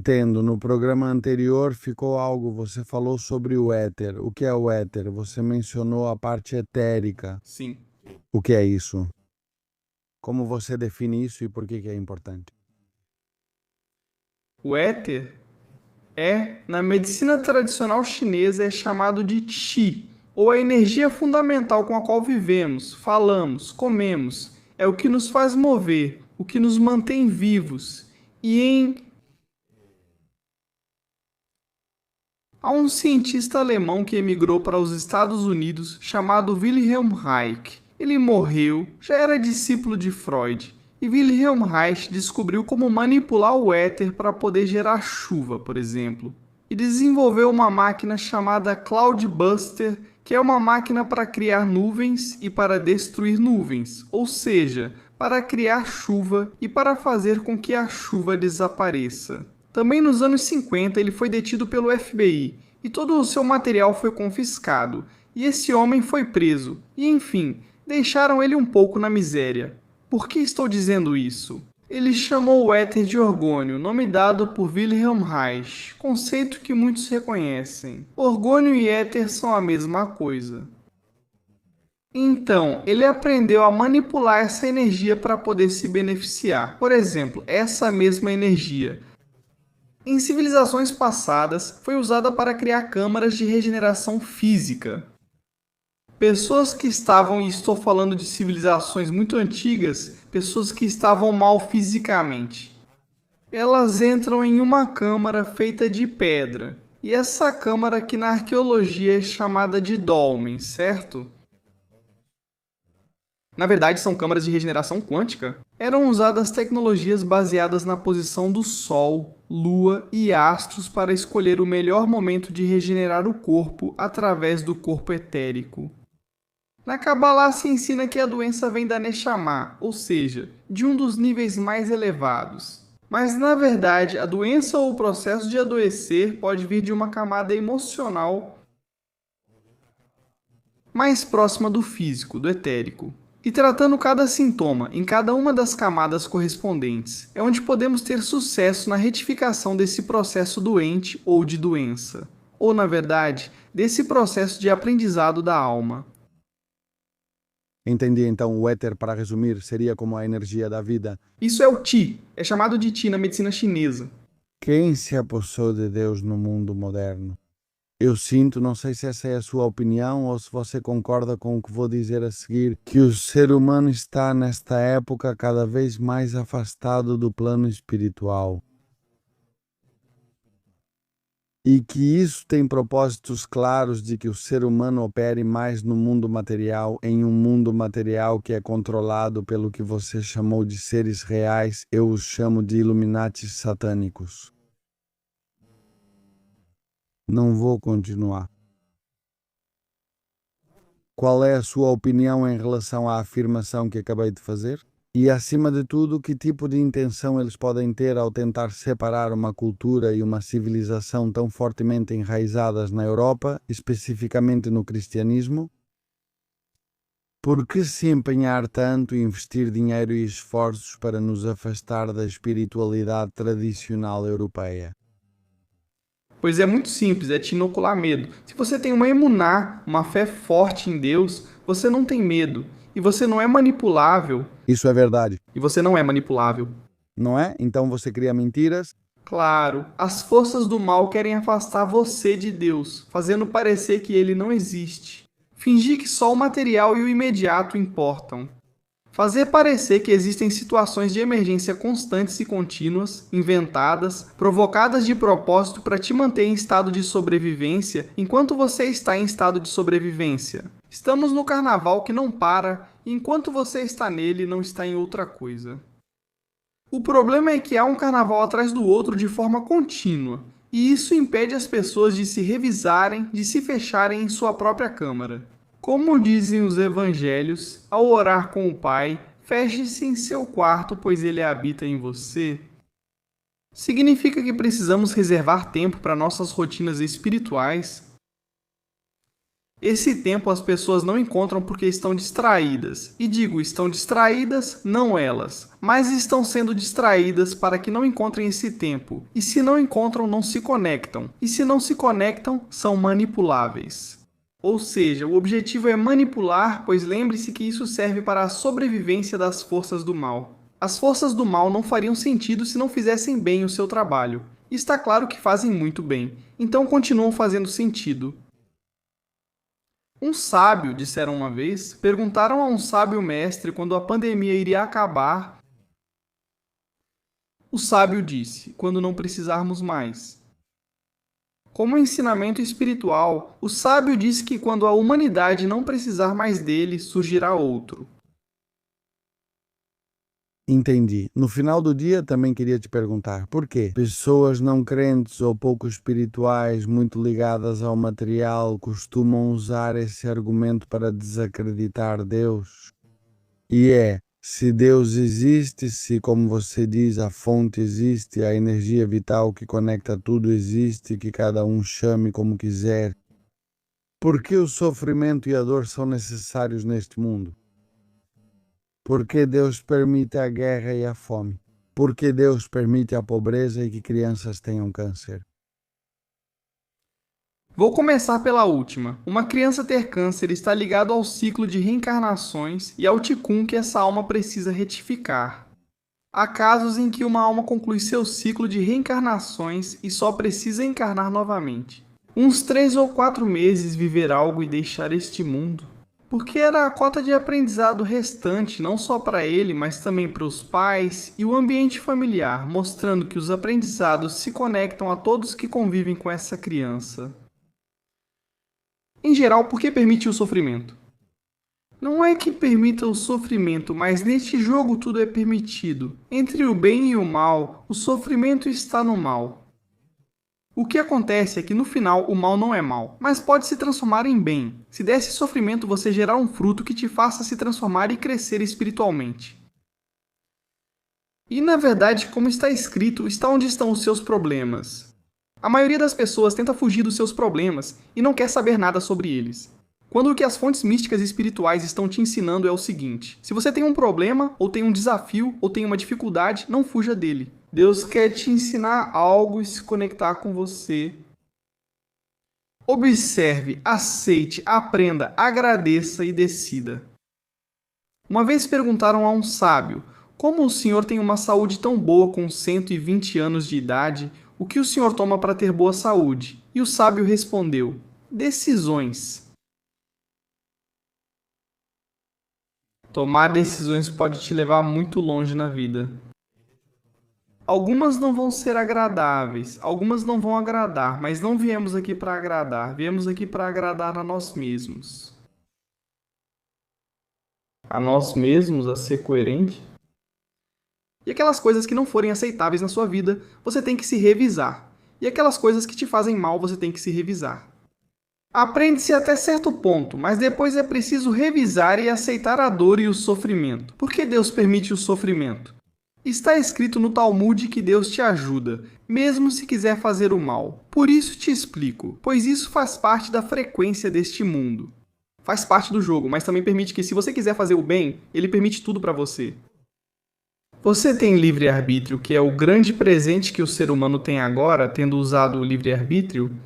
Entendo. No programa anterior ficou algo, você falou sobre o éter. O que é o éter? Você mencionou a parte etérica. Sim. O que é isso? Como você define isso e por que é importante? O éter na medicina tradicional chinesa, é chamado de Qi, ou a energia fundamental com a qual vivemos, falamos, comemos. É o que nos faz mover, o que nos mantém vivos. Há um cientista alemão que emigrou para os Estados Unidos chamado Wilhelm Reich. Ele morreu, já era discípulo de Freud, e Wilhelm Reich descobriu como manipular o éter para poder gerar chuva, por exemplo. E desenvolveu uma máquina chamada Cloudbuster, que é uma máquina para criar nuvens e para destruir nuvens, ou seja, para criar chuva e para fazer com que a chuva desapareça. Também nos anos 50 ele foi detido pelo FBI e todo o seu material foi confiscado, e esse homem foi preso, e enfim, deixaram ele um pouco na miséria. Por que estou dizendo isso? Ele chamou o éter de orgônio, nome dado por Wilhelm Reich, conceito que muitos reconhecem. Orgônio e éter são a mesma coisa. Então, ele aprendeu a manipular essa energia para poder se beneficiar. Por exemplo, essa mesma energia em civilizações passadas, foi usada para criar câmaras de regeneração física. Pessoas que estavam, e estou falando de civilizações muito antigas, pessoas que estavam mal fisicamente. Elas entram em uma câmara feita de pedra. E essa câmara que na arqueologia é chamada de dolmen, certo? Na verdade, são câmaras de regeneração quântica. Eram usadas tecnologias baseadas na posição do Sol, Lua e astros para escolher o melhor momento de regenerar o corpo através do corpo etérico. Na Kabbalah se ensina que a doença vem da Neshama, ou seja, de um dos níveis mais elevados. Mas, na verdade, a doença ou o processo de adoecer pode vir de uma camada emocional mais próxima do físico, do etérico. E tratando cada sintoma em cada uma das camadas correspondentes, é onde podemos ter sucesso na retificação desse processo doente ou de doença. Ou, na verdade, desse processo de aprendizado da alma. Entendi, então o éter, para resumir, seria como a energia da vida. Isso é o Qi, é chamado de Qi na medicina chinesa. Quem se apossou de Deus no mundo moderno? Eu sinto, não sei se essa é a sua opinião ou se você concorda com o que vou dizer a seguir, que o ser humano está nesta época cada vez mais afastado do plano espiritual. E que isso tem propósitos claros de que o ser humano opere mais no mundo material, em um mundo material que é controlado pelo que você chamou de seres reais, eu os chamo de Illuminatis satânicos. Não vou continuar. Qual é a sua opinião em relação à afirmação que acabei de fazer? E, acima de tudo, que tipo de intenção eles podem ter ao tentar separar uma cultura e uma civilização tão fortemente enraizadas na Europa, especificamente no cristianismo? Por que se empenhar tanto e investir dinheiro e esforços para nos afastar da espiritualidade tradicional europeia? Pois é muito simples, é te inocular medo. Se você tem uma emuná, uma fé forte em Deus, você não tem medo. E você não é manipulável. Isso é verdade, E você não é manipulável. não é? Então você cria mentiras. Claro, as forças do mal querem afastar você de Deus, fazendo parecer que ele não existe. Fingir que só o material e o imediato importam. Fazer parecer que existem situações de emergência constantes e contínuas, inventadas, provocadas de propósito para te manter em estado de sobrevivência enquanto você está em estado de sobrevivência. Estamos no carnaval que não para, e enquanto você está nele, não está em outra coisa. O problema é que há um carnaval atrás do outro de forma contínua, e isso impede as pessoas de se revisarem, de se fecharem em sua própria câmara. Como dizem os evangelhos, ao orar com o Pai, feche-se em seu quarto, pois ele habita em você. Significa que precisamos reservar tempo para nossas rotinas espirituais. Esse tempo as pessoas não encontram porque estão distraídas. E digo, estão distraídas, não elas, mas estão sendo distraídas para que não encontrem esse tempo. E se não encontram, não se conectam. E se não se conectam, são manipuláveis. Ou seja, o objetivo é manipular, pois lembre-se que isso serve para a sobrevivência das forças do mal. As forças do mal não fariam sentido se não fizessem bem o seu trabalho. E está claro que fazem muito bem, então continuam fazendo sentido. Um sábio, disseram uma vez, perguntaram a um sábio mestre quando a pandemia iria acabar. O sábio disse, quando não precisarmos mais. Como ensinamento espiritual, o sábio disse que quando a humanidade não precisar mais dele, surgirá outro. Entendi. No final do dia, também queria te perguntar, por quê? Pessoas não crentes ou pouco espirituais, muito ligadas ao material, costumam usar esse argumento para desacreditar Deus? Se Deus existe, se, como você diz, a fonte existe, a energia vital que conecta tudo existe, que cada um chame como quiser, por que o sofrimento e a dor são necessários neste mundo? Por que Deus permite a guerra e a fome? Por que Deus permite a pobreza e que crianças tenham câncer? Vou começar pela última. Uma criança ter câncer está ligado ao ciclo de reencarnações e ao ticum que essa alma precisa retificar. Há casos em que uma alma conclui seu ciclo de reencarnações e só precisa encarnar novamente. Uns 3 ou 4 meses viver algo e deixar este mundo. Porque era a cota de aprendizado restante não só para ele, mas também para os pais e o ambiente familiar, mostrando que os aprendizados se conectam a todos que convivem com essa criança. Em geral, por que permite o sofrimento? Não é que permita o sofrimento, mas neste jogo tudo é permitido. Entre o bem e o mal, o sofrimento está no mal. O que acontece é que no final o mal não é mal, mas pode se transformar em bem. Se desse sofrimento, você gerar um fruto que te faça se transformar e crescer espiritualmente. E na verdade, como está escrito, está onde estão os seus problemas. A maioria das pessoas tenta fugir dos seus problemas e não quer saber nada sobre eles. Quando o que as fontes místicas e espirituais estão te ensinando é o seguinte: se você tem um problema, ou tem um desafio, ou tem uma dificuldade, não fuja dele. Deus quer te ensinar algo e se conectar com você. Observe, aceite, aprenda, agradeça e decida. Uma vez perguntaram a um sábio: como o senhor tem uma saúde tão boa com 120 anos de idade? O que o senhor toma para ter boa saúde? E o sábio respondeu: decisões. Tomar decisões pode te levar muito longe na vida. Algumas não vão ser agradáveis, algumas não vão agradar, mas não viemos aqui para agradar, viemos aqui para agradar a nós mesmos. A nós mesmos, a ser coerente. E aquelas coisas que não forem aceitáveis na sua vida, você tem que se revisar. E aquelas coisas que te fazem mal, você tem que se revisar. Aprende-se até certo ponto, mas depois é preciso revisar e aceitar a dor e o sofrimento. Por que Deus permite o sofrimento? Está escrito no Talmud que Deus te ajuda, mesmo se quiser fazer o mal. Por isso te explico, pois isso faz parte da frequência deste mundo. Faz parte do jogo, mas também permite que, se você quiser fazer o bem, ele permite tudo para você. Você tem livre-arbítrio, que é o grande presente que o ser humano tem agora, tendo usado o livre-arbítrio?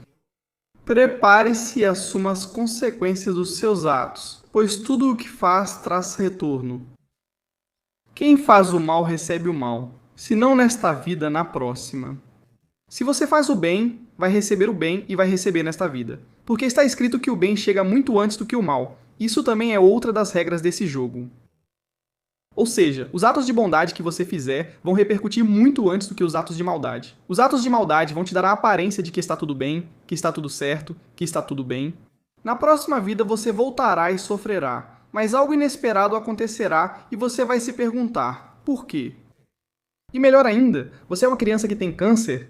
Prepare-se e assuma as consequências dos seus atos, pois tudo o que faz traz retorno. Quem faz o mal recebe o mal, se não nesta vida, na próxima. Se você faz o bem, vai receber o bem e vai receber nesta vida. Porque está escrito que o bem chega muito antes do que o mal. Isso também é outra das regras desse jogo. Ou seja, os atos de bondade que você fizer vão repercutir muito antes do que os atos de maldade. Os atos de maldade vão te dar a aparência de que está tudo bem, que está tudo certo, que está tudo bem. Na próxima vida você voltará e sofrerá. Mas algo inesperado acontecerá e você vai se perguntar, por quê? E melhor ainda, você é uma criança que tem câncer?